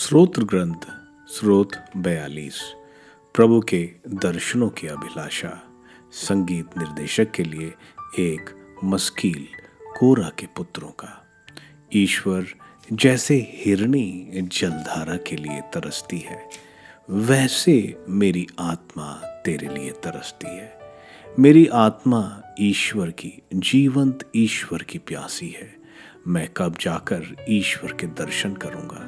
स्रोत ग्रंथ स्रोत 42। प्रभु के दर्शनों की अभिलाषा। संगीत निर्देशक के लिए एक मस्कील कोरा के पुत्रों का। ईश्वर जैसे हिरनी जलधारा के लिए तरसती है, वैसे मेरी आत्मा तेरे लिए तरसती है। मेरी आत्मा ईश्वर की, जीवंत ईश्वर की प्यासी है। मैं कब जाकर ईश्वर के दर्शन करूंगा?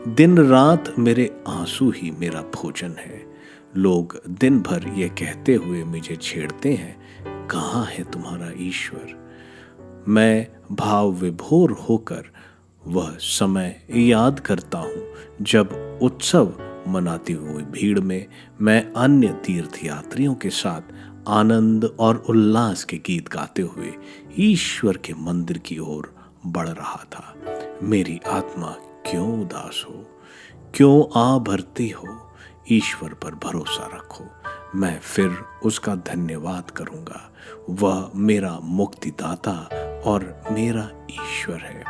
दिन रात मेरे आंसू ही मेरा भोजन है। लोग दिन भर ये कहते हुए मुझे छेड़ते हैं, कहाँ है तुम्हारा ईश्वर? मैं भाव विभोर होकर वह समय याद करता हूँ जब उत्सव मनाती हुई भीड़ में मैं अन्य तीर्थयात्रियों के साथ आनंद और उल्लास के गीत गाते हुए ईश्वर के मंदिर की ओर बढ़ रहा था। मेरी आत्मा क्यों उदास हो, क्यों आ भरती हो? ईश्वर पर भरोसा रखो, मैं फिर उसका धन्यवाद करूंगा। वह मेरा मुक्तिदाता और मेरा ईश्वर है।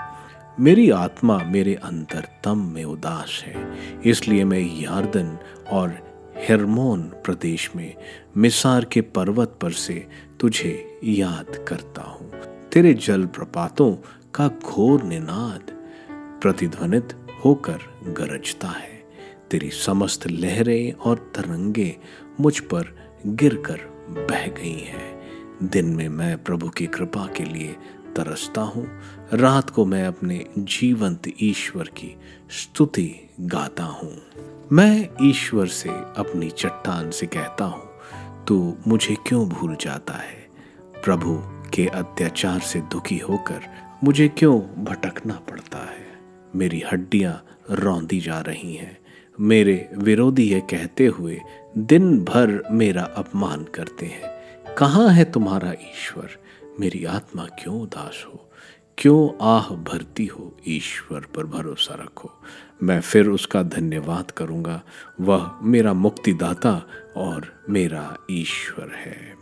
मेरी आत्मा मेरे अंतरतम में उदास है, इसलिए मैं यार्दन और हेर्मोन प्रदेश में मिसार के पर्वत पर से तुझे याद करता हूँ। तेरे जलप्रपातों का घोर निनाद प्रतिध्वनित होकर गरजता है। तेरी समस्त लहरें और तरंगे मुझ पर गिरकर बह गई हैं। दिन में मैं प्रभु की कृपा के लिए तरसता हूँ, रात को मैं अपने जीवंत ईश्वर की स्तुति गाता हूँ। मैं ईश्वर से अपनी चट्टान से कहता हूँ, तू मुझे क्यों भूल जाता है? प्रभु के अत्याचार से दुखी होकर मुझे क्यों भटकना पड़ता है? मेरी हड्डियां रौंदी जा रही हैं। मेरे विरोधी ये कहते हुए दिन भर मेरा अपमान करते हैं, कहाँ है तुम्हारा ईश्वर? मेरी आत्मा क्यों उदास हो, क्यों आह भरती हो? ईश्वर पर भरोसा रखो, मैं फिर उसका धन्यवाद करूंगा। वह मेरा मुक्तिदाता और मेरा ईश्वर है।